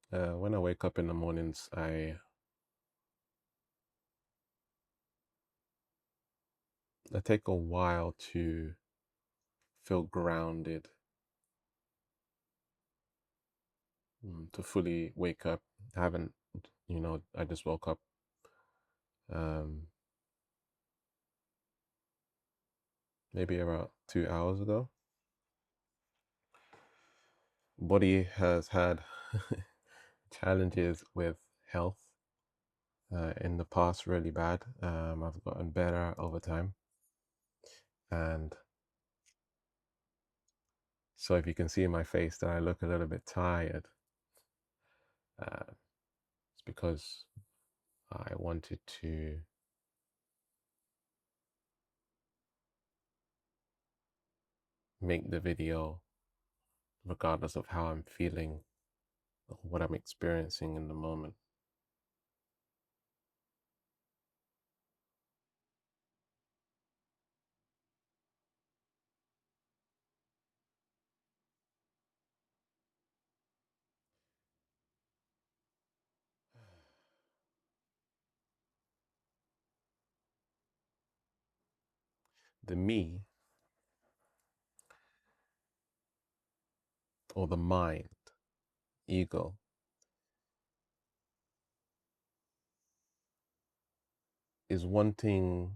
When I wake up in the mornings, I take a while to feel grounded, to fully wake up. I haven't, I just woke up um, maybe about 2 hours ago. Body has had challenges with health in the past, really bad. I've gotten better over time, and so if you can see in my face that I look a little bit tired, it's because I wanted to make the video regardless of how I'm feeling or what I'm experiencing in the moment. The me, or the mind, ego, is wanting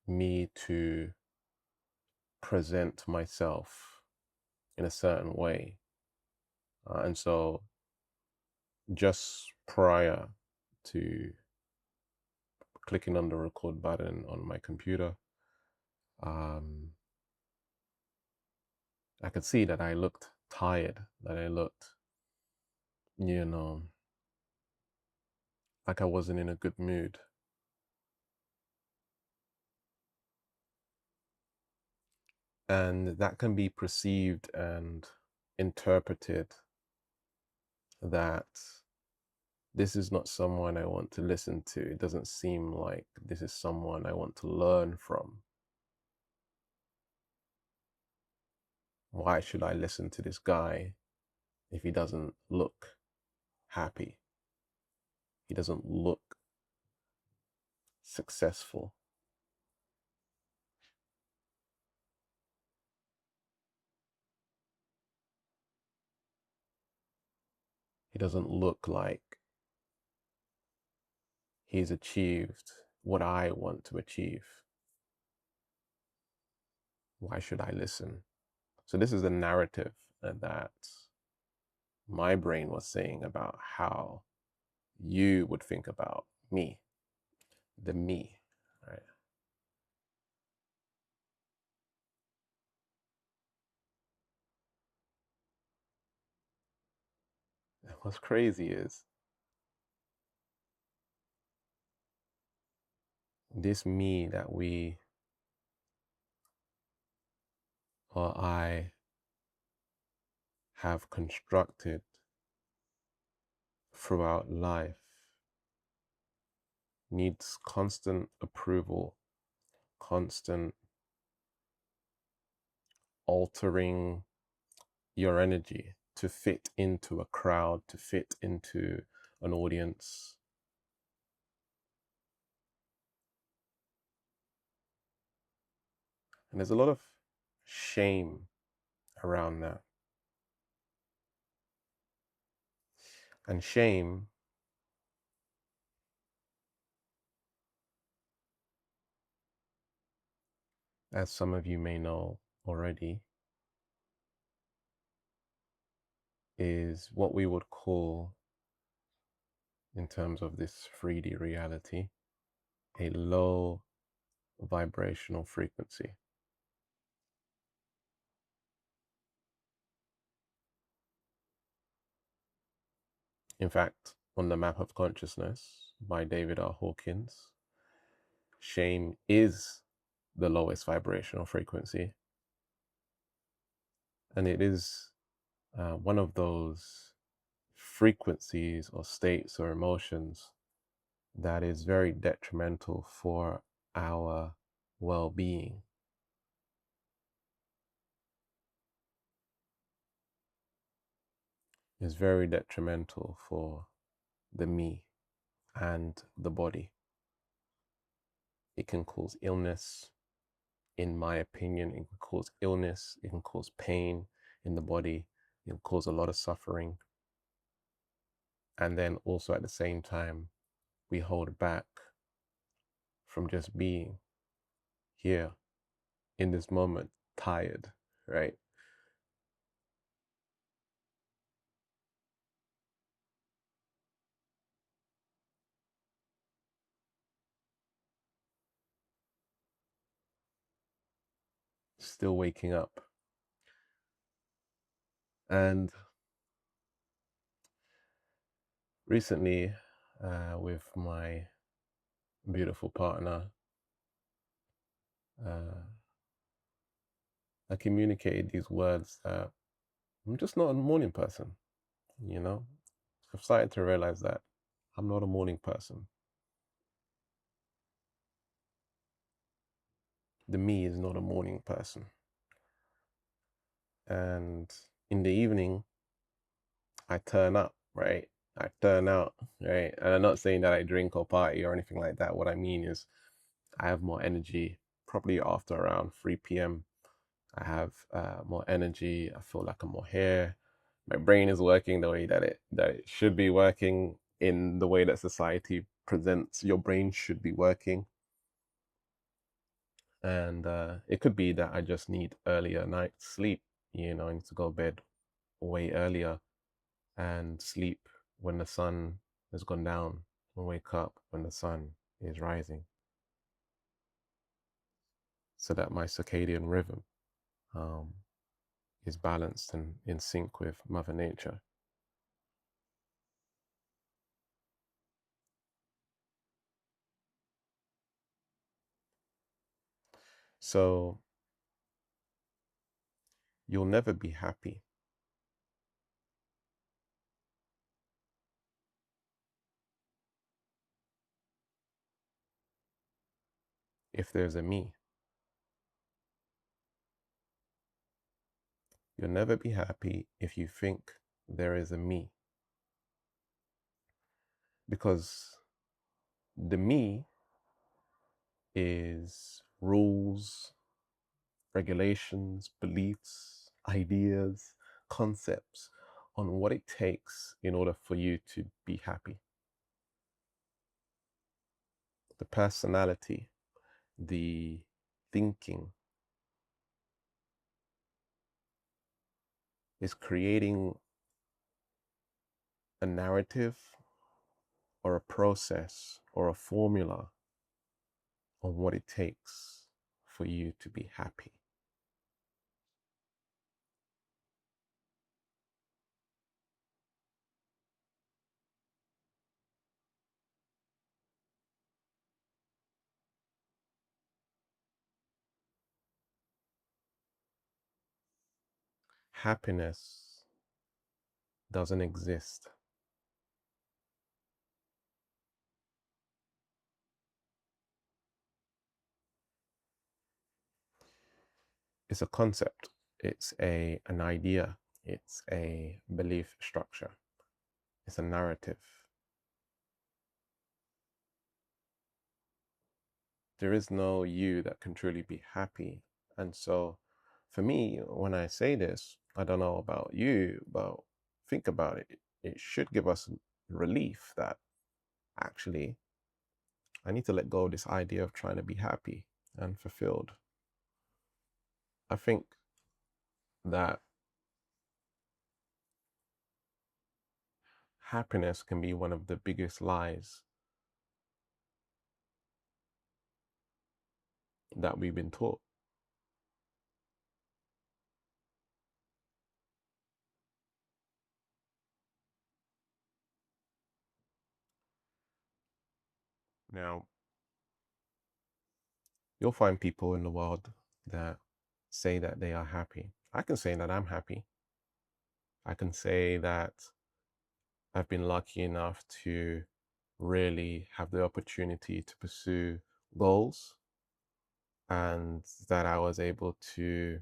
me to present myself in a certain way. And so just prior to clicking on the record button on my computer, um, I could see that I looked tired, that I looked, you know, like I wasn't in a good mood. And that can be perceived and interpreted that this is not someone I want to listen to. It doesn't seem like this is someone I want to learn from. Why should I listen to this guy if he doesn't look happy? He doesn't look successful. He doesn't look like he's achieved what I want to achieve. Why should I listen? So this is the narrative that my brain was saying about how you would think about me, the me, right? What's crazy is this me that we, or I, have constructed throughout life needs constant approval, constant altering your energy to fit into a crowd, to fit into an audience. And there's a lot of shame around that. And shame, as some of you may know already, is what we would call, in terms of this 3D reality, a low vibrational frequency. In fact, on the Map of Consciousness by David R. Hawkins, shame is the lowest vibrational frequency. And it is one of those frequencies or states or emotions that is very detrimental for our well-being. is very detrimental for the me and the body. It can cause illness, in my opinion. It can cause illness, it can cause pain in the body, it can cause a lot of suffering. And then also at the same time, we hold back from just being here in this moment, tired, right? Still waking up. And recently, with my beautiful partner, uh, I communicated these words that I'm just not a morning person, you know? I've started to realize that I'm not a morning person. The me is not a morning person. And in the evening, I turn up, right? I turn out, right? And I'm not saying that I drink or party or anything like that. What I mean is I have more energy probably after around 3 p.m. I have more energy. I feel like I'm more here. My brain is working the way that it should be working, in the way that society presents your brain should be working. And it could be that I just need earlier night sleep. I need to go to bed way earlier and sleep when the sun has gone down, and wake up when the sun is rising, so that my circadian rhythm um, is balanced and in sync with Mother Nature. So you'll never be happy if there's a me. You'll never be happy if you think there is a me. Because the me is rules, regulations, beliefs, ideas, concepts on what it takes in order for you to be happy. The personality, the thinking is creating a narrative or a process or a formula on what it takes for you to be happy. Happiness doesn't exist. It's a concept, it's an idea, it's a belief structure, it's a narrative. There is no you that can truly be happy. And so for me, when I say this, I don't know about you, but think about it. It should give us relief that actually I need to let go of this idea of trying to be happy and fulfilled. I think that happiness can be one of the biggest lies that we've been taught. Now, you'll find people in the world that say that they are happy. I can say that I'm happy. I can say that I've been lucky enough to really have the opportunity to pursue goals, and that I was able to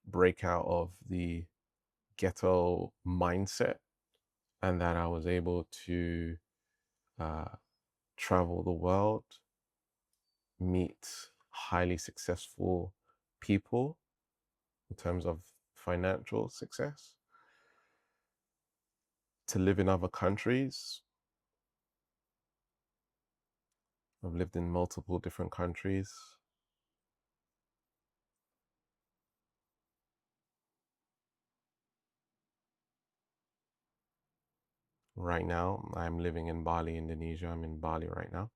break out of the ghetto mindset, and that I was able to travel the world, meet highly successful people in terms of financial success, to live in other countries. I've lived in multiple different countries. Right now, I'm living in Bali, Indonesia. I'm in Bali right now.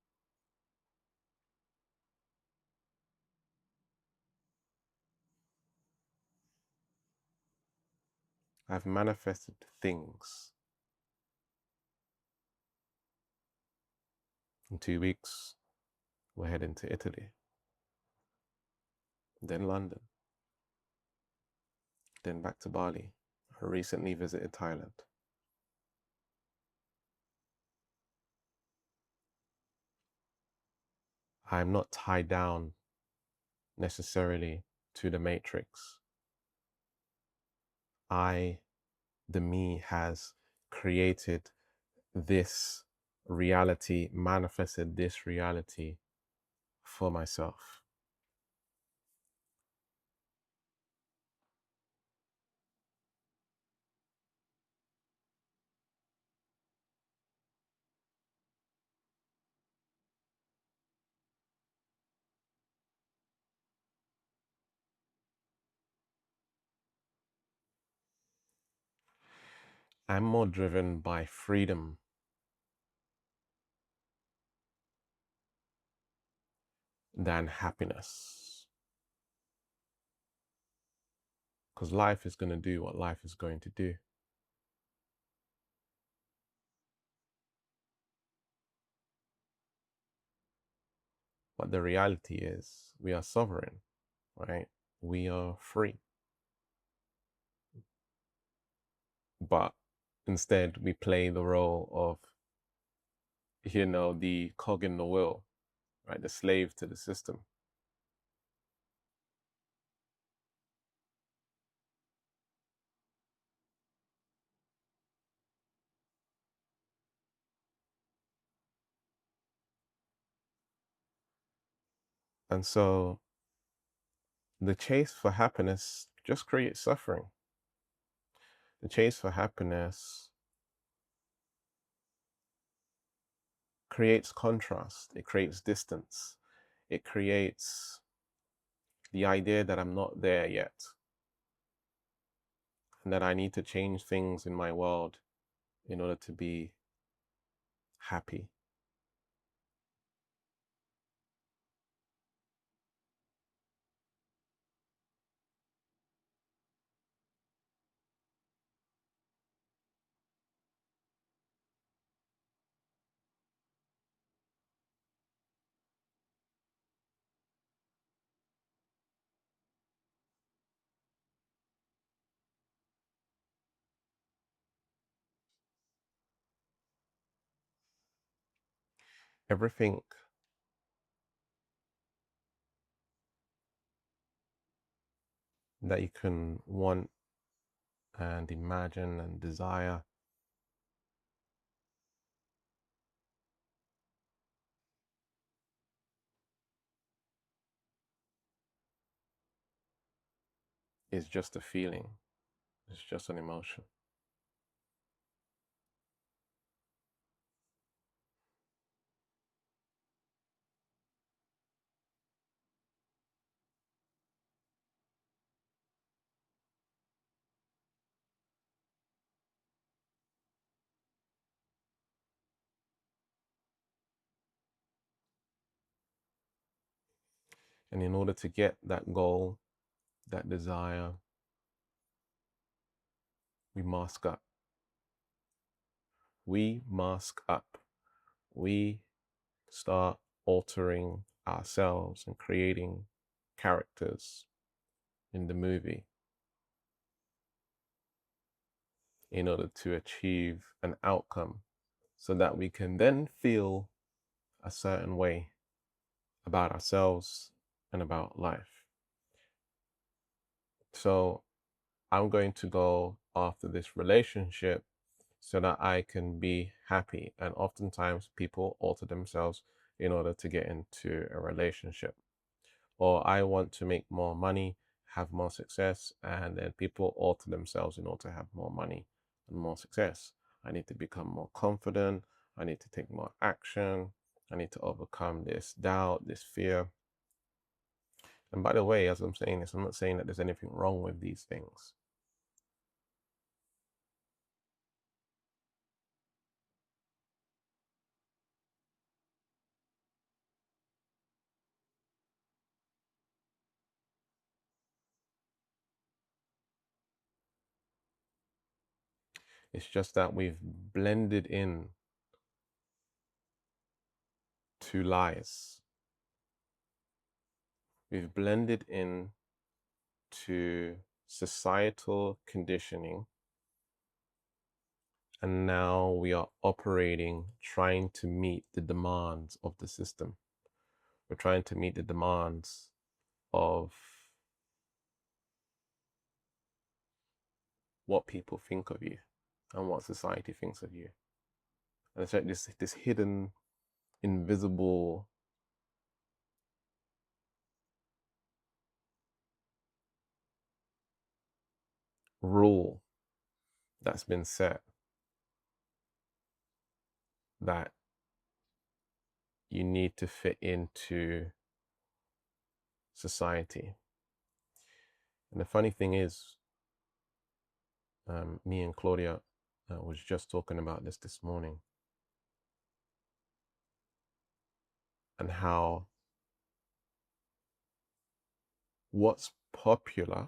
I've manifested things. In 2 weeks, we're heading to Italy, then London, then back to Bali. I recently visited Thailand. I'm not tied down necessarily to the matrix. The me, has created this reality, manifested this reality for myself. I'm more driven by freedom than happiness. Because life is going to do what life is going to do. But the reality is, we are sovereign, right? We are free. But instead, we play the role of, the cog in the wheel, right? The slave to the system. And so the chase for happiness just creates suffering. The chase for happiness creates contrast, it creates distance, it creates the idea that I'm not there yet, and that I need to change things in my world in order to be happy. Everything that you can want and imagine and desire is just a feeling, it's just an emotion. And in order to get that goal, that desire, we mask up. We mask up. We start altering ourselves and creating characters in the movie in order to achieve an outcome, so that we can then feel a certain way about ourselves and about life. So I'm going to go after this relationship so that I can be happy. And oftentimes people alter themselves in order to get into a relationship. Or I want to make more money, have more success, and then people alter themselves in order to have more money and more success. I need to become more confident. I need to take more action. I need to overcome this doubt, this fear. And by the way, as I'm saying this, I'm not saying that there's anything wrong with these things. It's just that we've blended in two lies. We've blended in to societal conditioning, and now we are operating trying to meet the demands of the system. We're trying to meet the demands of what people think of you and what society thinks of you. And it's like this hidden, invisible rule that's been set that you need to fit into society. And the funny thing is, me and Claudia was just talking about this morning, and how what's popular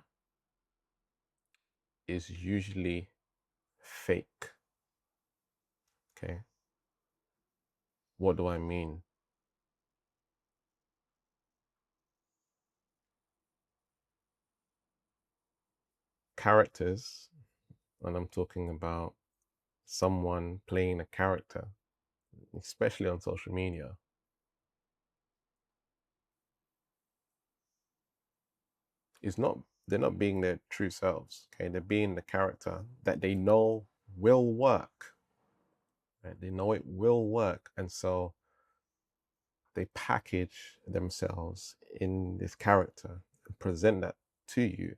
is usually fake. Okay. What do I mean? Characters, and I'm talking about someone playing a character, especially on social media, is not, they're not being their true selves. Okay. They're being the character that they know will work. Right? They know it will work. And so they package themselves in this character and present that to you,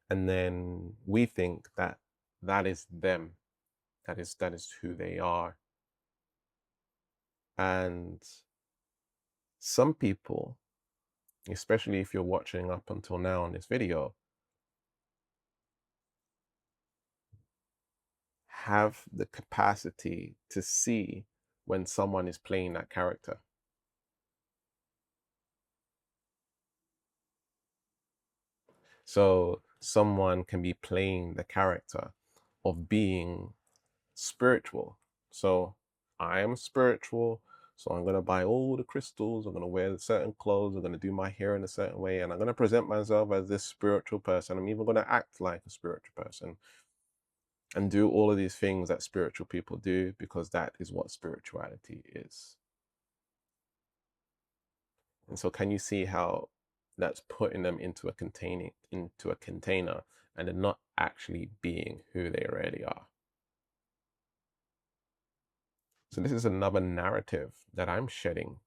and then we think that that is them, that is who they are. And some people, especially if you're watching up until now on this video, have the capacity to see when someone is playing that character. So someone can be playing the character of being spiritual. So I am spiritual. So I'm going to buy all the crystals. I'm going to wear certain clothes. I'm going to do my hair in a certain way. And I'm going to present myself as this spiritual person. I'm even going to act like a spiritual person and do all of these things that spiritual people do, because that is what spirituality is. And so can you see how that's putting them into a container, and they're not actually being who they really are? So this is another narrative that I'm shedding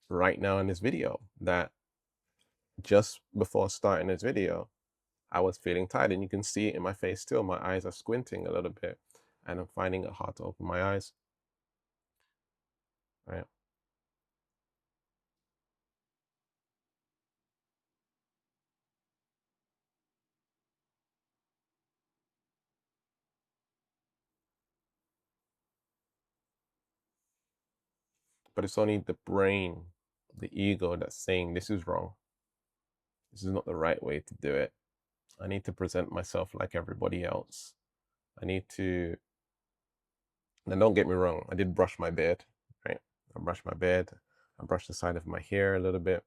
right now in this video, that just before starting this video, I was feeling tired, and you can see it in my face still. My eyes are squinting a little bit, and I'm finding it hard to open my eyes. Right? But it's only the brain, the ego, that's saying this is wrong. This is not the right way to do it. I need to present myself like everybody else. I need to, and don't get me wrong, I did brush my beard, right? I brushed my beard. I brushed the side of my hair a little bit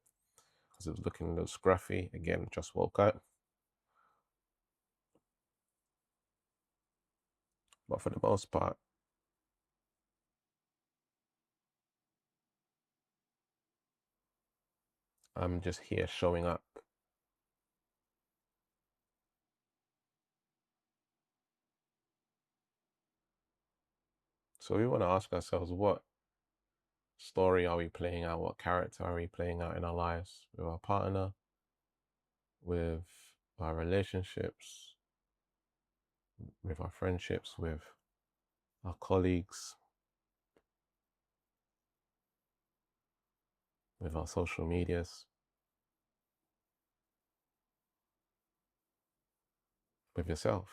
because it was looking a little scruffy. Again, just woke up. But for the most part, I'm just here showing up. So we want to ask ourselves, what story are we playing out? What character are we playing out in our lives, with our partner, with our relationships, with our friendships, with our colleagues, with our social medias, with yourself?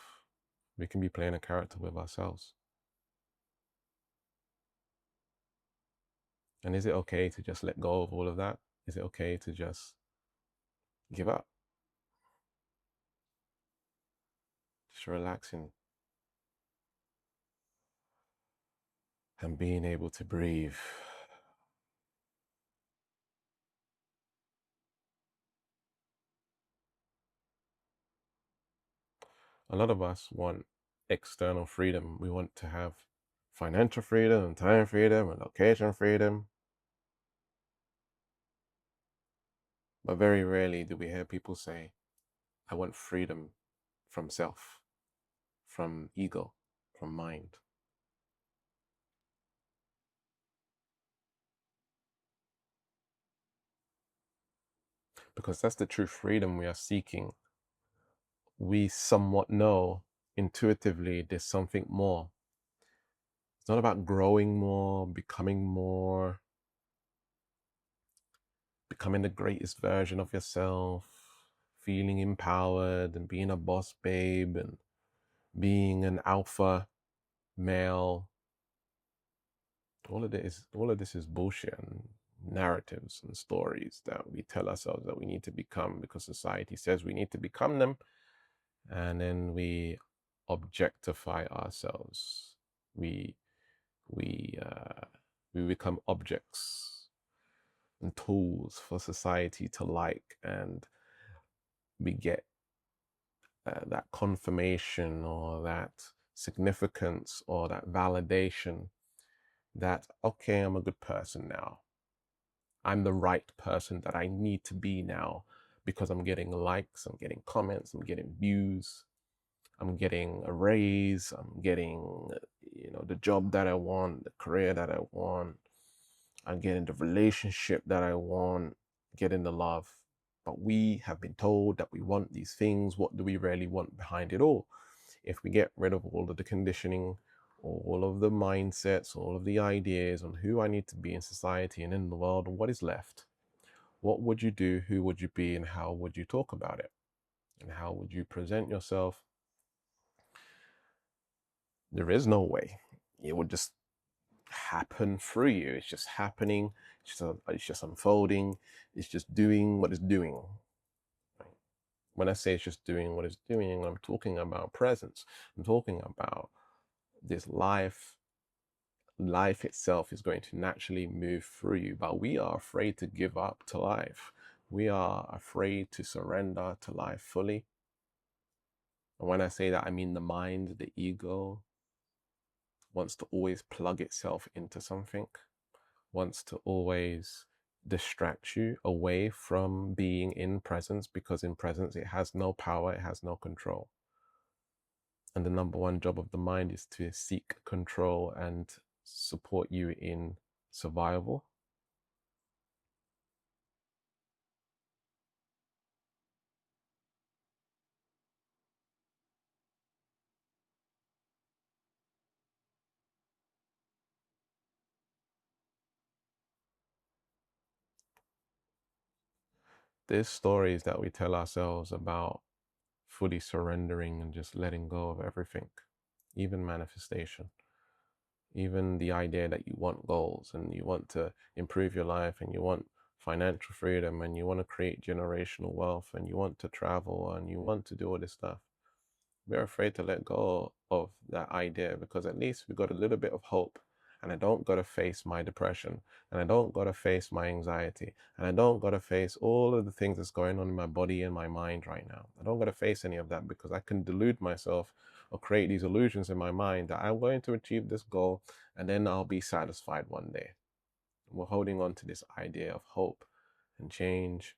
We can be playing a character with ourselves. And is it okay to just let go of all of that? Is it okay to just give up? Just relaxing and being able to breathe. A lot of us want external freedom. We want to have financial freedom and time freedom and location freedom. But very rarely do we hear people say, I want freedom from self, from ego, from mind. Because that's the true freedom we are seeking. We somewhat know intuitively there's something more. It's not about growing more, becoming the greatest version of yourself, feeling empowered and being a boss babe and being an alpha male. All of this is bullshit and narratives and stories that we tell ourselves that we need to become because society says we need to become them, and then we objectify ourselves. We we uh, we become objects and tools for society to like, and we get that confirmation or that significance or that validation that, okay, I'm a good person now. I'm the right person that I need to be now because I'm getting likes, I'm getting comments, I'm getting views, I'm getting a raise, I'm getting, the job that I want, the career that I want, I'm getting the relationship that I want, getting the love. But we have been told that we want these things. What do we really want behind it all? If we get rid of all of the conditioning, all of the mindsets, all of the ideas on who I need to be in society and in the world, and what is left? What would you do? Who would you be? And how would you talk about it? And how would you present yourself? There is no way. It would just happen through you. It's just happening. It's just unfolding. It's just doing what it's doing. When I say it's just doing what it's doing, I'm talking about presence. I'm talking about this life. Life itself is going to naturally move through you, but we are afraid to give up to life. We are afraid to surrender to life fully. And when I say that, I mean the mind, the ego, wants to always plug itself into something, wants to always distract you away from being in presence, because in presence it has no power, it has no control. And the number one job of the mind is to seek control and support you in survival. There's stories that we tell ourselves about fully surrendering and just letting go of everything, even manifestation, even the idea that you want goals and you want to improve your life and you want financial freedom and you want to create generational wealth and you want to travel and you want to do all this stuff. We're afraid to let go of that idea because at least we got a little bit of hope, and I don't got to face my depression, and I don't got to face my anxiety, and I don't got to face all of the things that's going on in my body and my mind right now. I don't got to face any of that because I can delude myself or create these illusions in my mind that I'm going to achieve this goal and then I'll be satisfied one day. We're holding on to this idea of hope and change.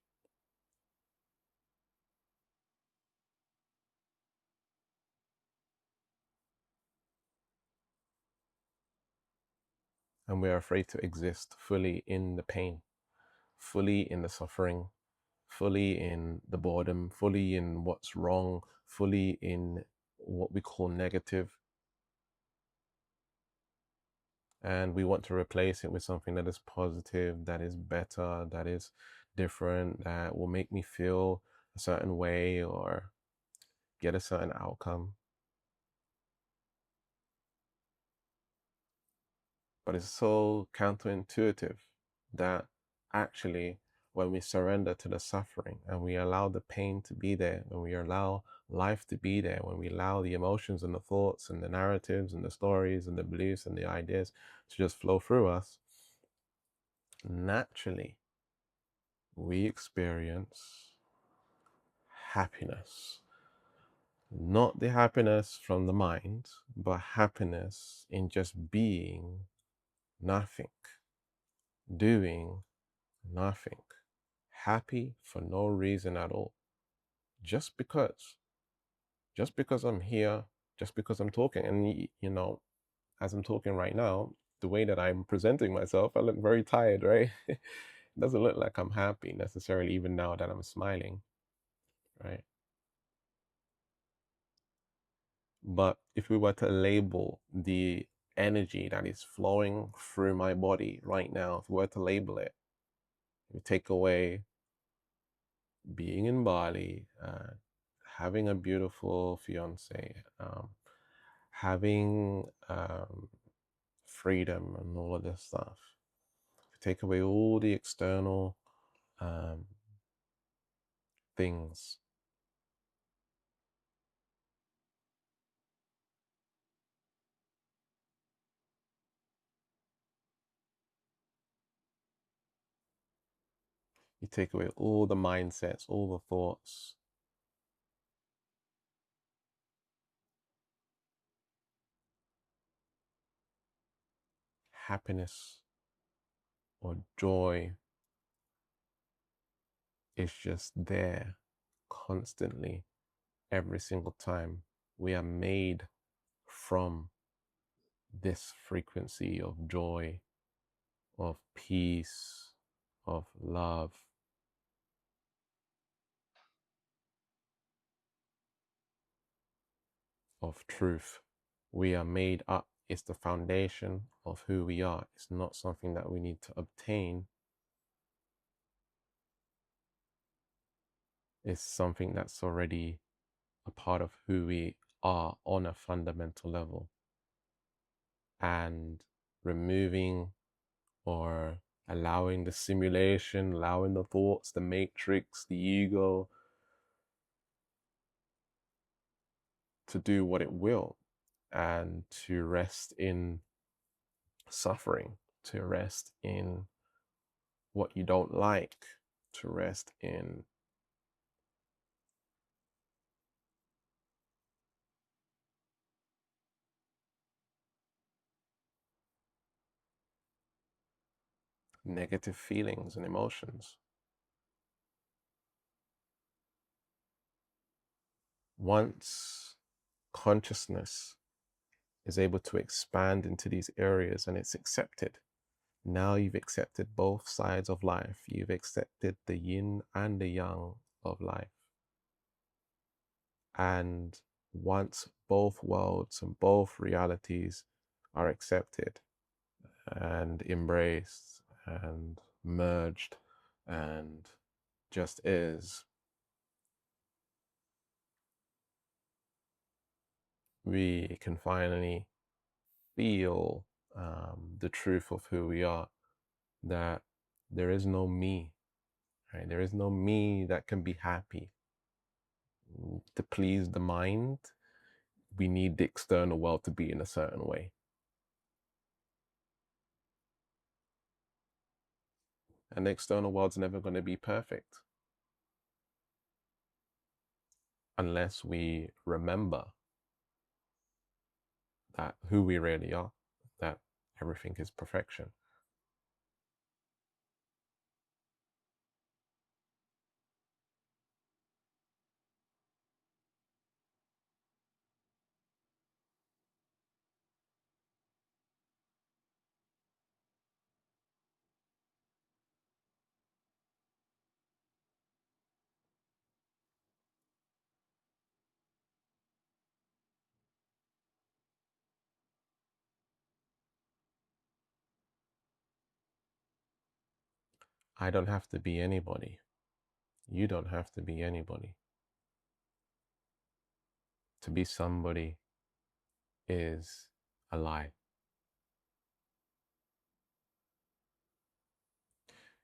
And we're afraid to exist fully in the pain, fully in the suffering, fully in the boredom, fully in what's wrong, fully in what we call negative. And we want to replace it with something that is positive, that is better, that is different, that will make me feel a certain way or get a certain outcome. But it's so counterintuitive that actually, when we surrender to the suffering and we allow the pain to be there, when we allow life to be there, when we allow the emotions and the thoughts and the narratives and the stories and the beliefs and the ideas to just flow through us, naturally we experience happiness. Not the happiness from the mind, but happiness in just being nothing, doing nothing, happy for no reason at all. Just because. Just because I'm here, just because I'm talking. And, as I'm talking right now, the way that I'm presenting myself, I look very tired, right? It doesn't look like I'm happy necessarily, even now that I'm smiling, right? But if we were to label the energy that is flowing through my body right now, if we were to label it, we take away being in Bali, having a beautiful fiance, having freedom and all of this stuff. We take away all the external um, things. You take away all the mindsets, all the thoughts. Happiness or joy is just there constantly, every single time. We are made from this frequency of joy, of peace, of love, of truth. We are made up. It's the foundation of who we are. It's not something that we need to obtain. It's something that's already a part of who we are on a fundamental level. And removing or allowing the simulation, allowing the thoughts, the matrix, the ego to do what it will and to rest in suffering, to rest in what you don't like, to rest in negative feelings and emotions. Once consciousness is able to expand into these areas and it's accepted, now you've accepted both sides of life. You've accepted the yin and the yang of life. And once both worlds and both realities are accepted and embraced and merged and just is, we can finally feel the truth of who we are, that there is no me, right? There is no me that can be happy. To please the mind, we need the external world to be in a certain way. And the external world's never going to be perfect unless we remember that who we really are, that everything is perfection. I don't have to be anybody. You don't have to be anybody. To be somebody is a lie.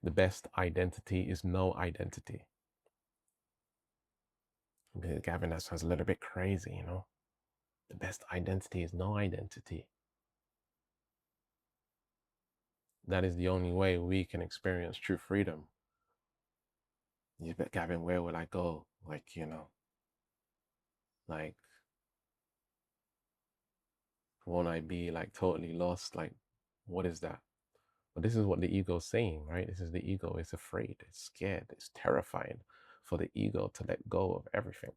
The best identity is no identity. Gavin, that sounds a little bit crazy, you know? The best identity is no identity. That is the only way we can experience true freedom. You bet, Gavin, where will I go? Like, you know, like, won't I be like totally lost? Like, what is that? But this is what the ego is saying, right? This is the ego. It's afraid, it's scared, it's terrifying for the ego to let go of everything.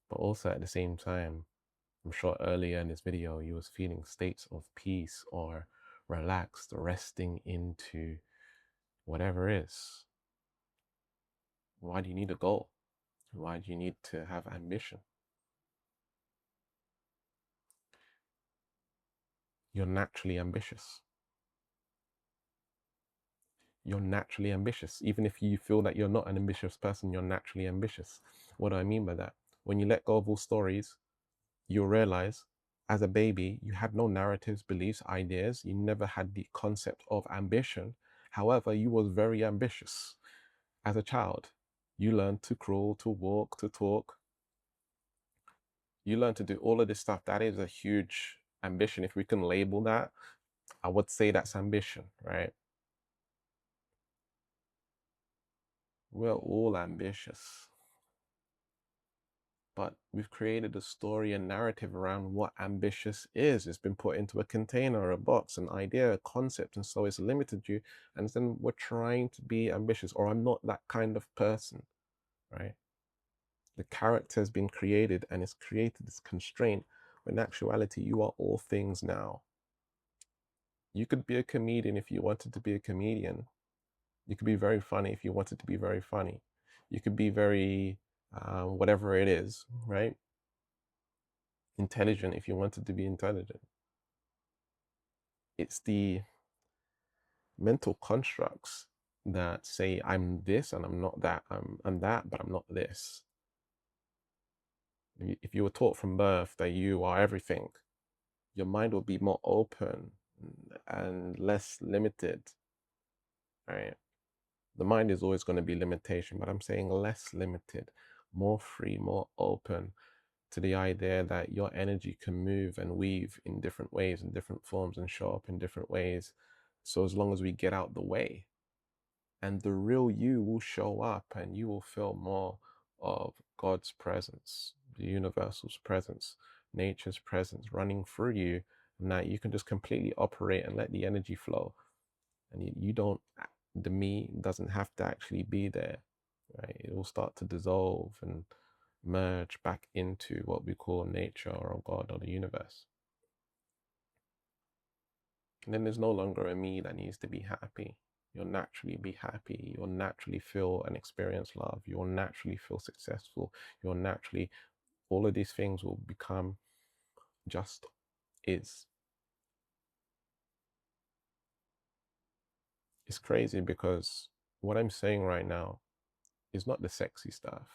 But also at the same time, I'm sure earlier in this video, you was feeling states of peace or relaxed, resting into whatever is. Why do you need a goal? Why do you need to have ambition? You're naturally ambitious. You're naturally ambitious. Even if you feel that you're not an ambitious person, you're naturally ambitious. What do I mean by that? When you let go of all stories, you'll realize as a baby, you had no narratives, beliefs, ideas. You never had the concept of ambition. However, you was very ambitious as a child. You learned to crawl, to walk, to talk. You learn to do all of this stuff. That is a huge ambition. If we can label that, I would say that's ambition, right? We're all ambitious, but we've created a story and narrative around what ambitious is. It's been put into a container, a box, an idea, a concept, and so it's limited you. And then we're trying to be ambitious, or I'm not that kind of person, right? The character has been created and it's created this constraint, when in actuality, you are all things now. You could be a comedian if you wanted to be a comedian. You could be very funny if you wanted to be very funny. You could be very, whatever it is, right? Intelligent if you wanted to be intelligent. It's the mental constructs that say I'm this and I'm not that. I'm that, but I'm not this. If you were taught from birth that you are everything, your mind will be more open and less limited, right? The mind is always going to be limitation, but I'm saying less limited, more free, more open to the idea that your energy can move and weave in different ways, in different forms, and show up in different ways. So as long as we get out the way, and the real you will show up, and you will feel more of God's presence, the universal's presence, nature's presence running through you, and that you can just completely operate and let the energy flow. And you don't, the me doesn't have to actually be there, right? It will start to dissolve and merge back into what we call nature or God or the universe. And then there's no longer a me that needs to be happy. You'll naturally be happy. You'll naturally feel and experience love. You'll naturally feel successful. You'll naturally, all of these things will become just is. It's crazy because what I'm saying right now is not the sexy stuff,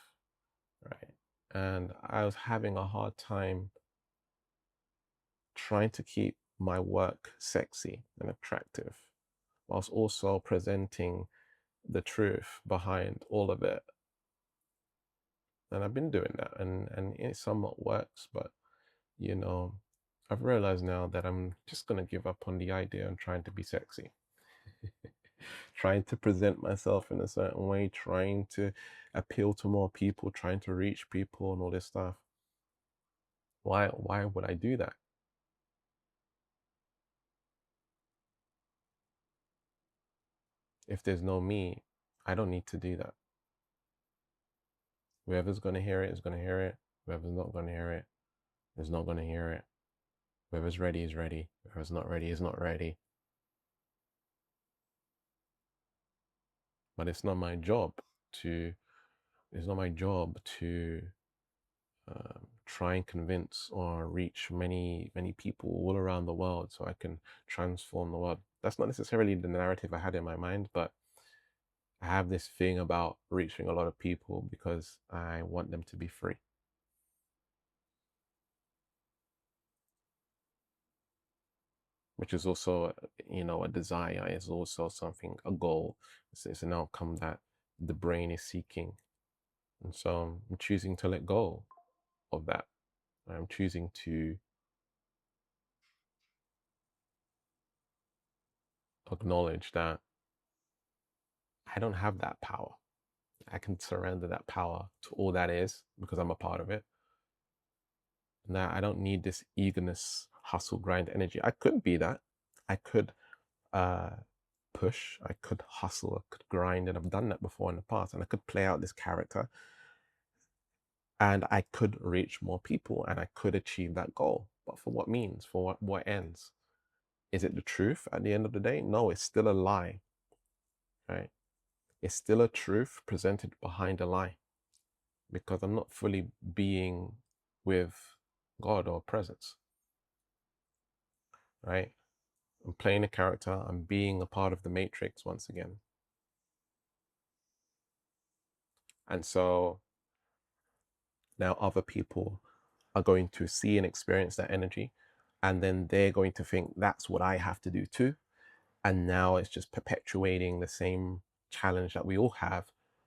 right? And I was having a hard time trying to keep my work sexy and attractive, whilst also presenting the truth behind all of it. And I've been doing that, and it somewhat works, but you know, I've realized now that I'm just gonna give up on the idea and trying to be sexy. Trying to present myself in a certain way, trying to appeal to more people, trying to reach people and all this stuff. Why would I do that? If there's no me, I don't need to do that. Whoever's gonna hear it is gonna hear it. Whoever's not gonna hear it is not gonna hear it. Whoever's ready is ready. Whoever's not ready is not ready. But it's not my job to. It's not my job to try and convince or reach many, many people all around the world so I can transform the world. That's not necessarily the narrative I had in my mind, but I have this thing about reaching a lot of people because I want them to be free. Which is also, a desire, is also something, a goal. It's an outcome that the brain is seeking. And so I'm choosing to let go of that. I'm choosing to acknowledge that I don't have that power. I can surrender that power to all that is because I'm a part of it. And that I don't need this eagerness, hustle, grind energy. I could be that. I could uh, push, I could hustle, I could grind, and I've done that before in the past. And I could play out this character and I could reach more people and I could achieve that goal. But for what means? For what ends? Is it the truth at the end of the day? No, it's still a lie, right? It's still a truth presented behind a lie because I'm not fully being with God or presence, right? I'm playing a character, I'm being a part of the matrix once again. And so now other people are going to see and experience that energy, and then they're going to think that's what I have to do too. And now it's just perpetuating the same challenge that we all have,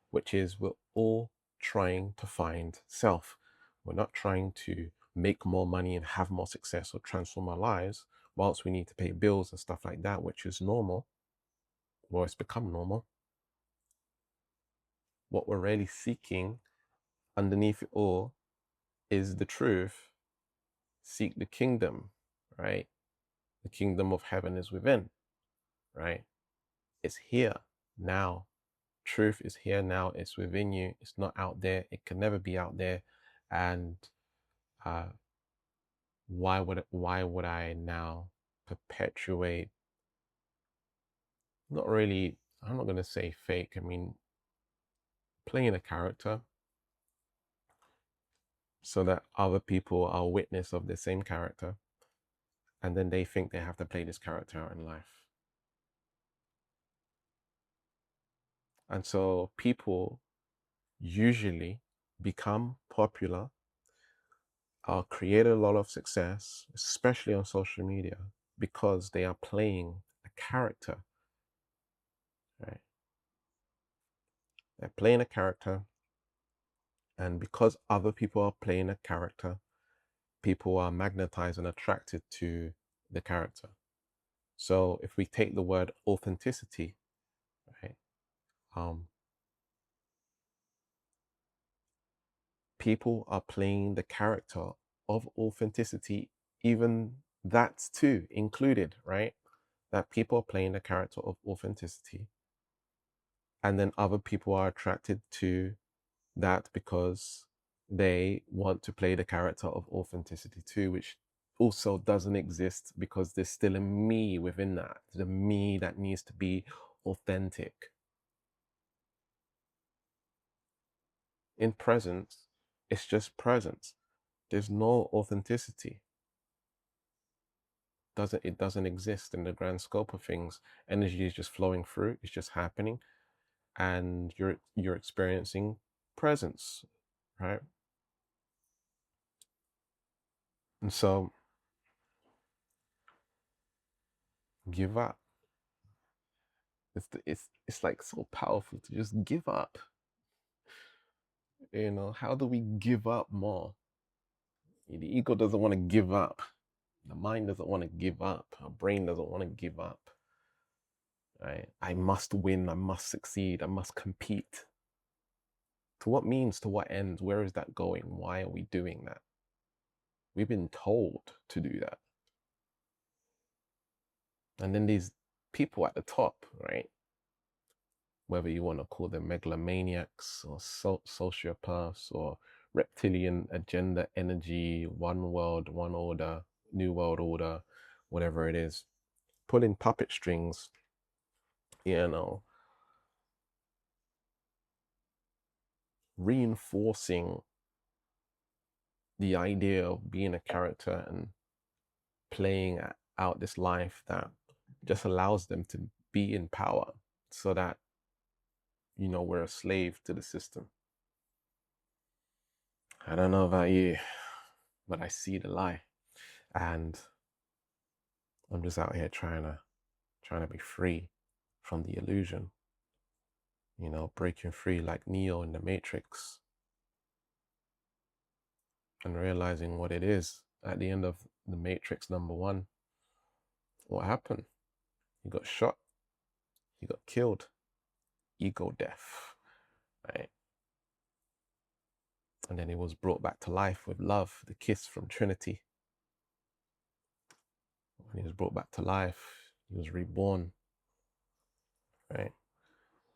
which is we're all trying to find self. We're not trying to make more money and have more success or transform our lives, whilst we need to pay bills and stuff like that, which is normal. Well, it's become normal. What we're really seeking underneath it all is the truth. Seek the kingdom, right? The kingdom of heaven is within, right? It's here now. Truth is here now. It's within you. It's not out there. It can never be out there. And uh, why would I now perpetuate? Not really. I'm not going to say fake. I mean, playing a character so that other people are witness of the same character, and then they think they have to play this character out in life. And so people usually become popular, create a lot of success, especially on social media, because they are playing a character, right? They're playing a character, and because other people are playing a character, people are magnetized and attracted to the character. So if we take the word authenticity, right? Um, People are playing the character of authenticity, even that's too included, right? That people are playing the character of authenticity, and then other people are attracted to that because they want to play the character of authenticity too, which also doesn't exist because there's still a me within that, the me that needs to be authentic. In presence, it's just presence. There's no authenticity. It doesn't exist in the grand scope of things. Energy is just flowing through, it's just happening, and you're experiencing presence, right? And so give up. It's like so powerful to just give up. How do we give up more? The ego doesn't want to give up. The mind doesn't want to give up. Our brain doesn't want to give up. Right? I must win. I must succeed. I must compete. To what means? To what ends? Where is that going? Why are we doing that? We've been told to do that. And then these people at the top, right? Whether you want to call them megalomaniacs or sociopaths or reptilian agenda energy, one world, one order, new world order, whatever it is, pulling puppet strings, you know, reinforcing the idea of being a character and playing out this life that just allows them to be in power, so that, you know, we're a slave to the system. I don't know about you, but I see the lie, and I'm just out here trying to be free from the illusion, you know, breaking free like Neo in the Matrix, and realizing what it is. At the end of the Matrix #1, what happened? He got shot, he got killed, ego death, right? And then he was brought back to life with love, the kiss from Trinity. When he was brought back to life, he was reborn, right?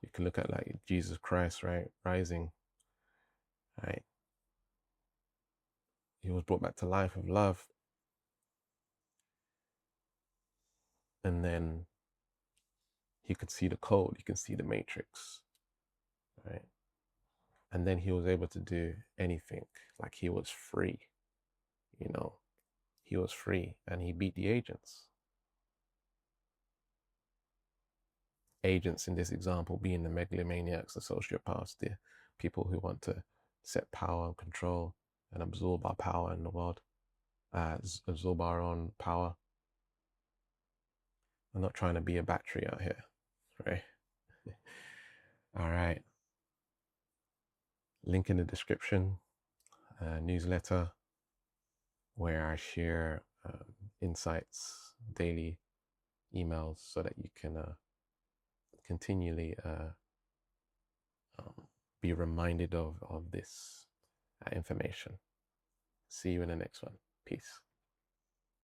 You can look at like Jesus Christ, right? Rising, right? He was brought back to life with love. And then he could see the code, he could see the matrix, right? And then he was able to do anything. Like, he was free, you know, he was free, and he beat the agents. Agents in this example being the megalomaniacs, the sociopaths, the people who want to set power and control and absorb our power in the world, absorb our own power. I'm not trying to be a battery out here, right? All right. Link in the description, newsletter where I share insights, daily emails, so that you can continually be reminded of this information. See you in the next one. Peace.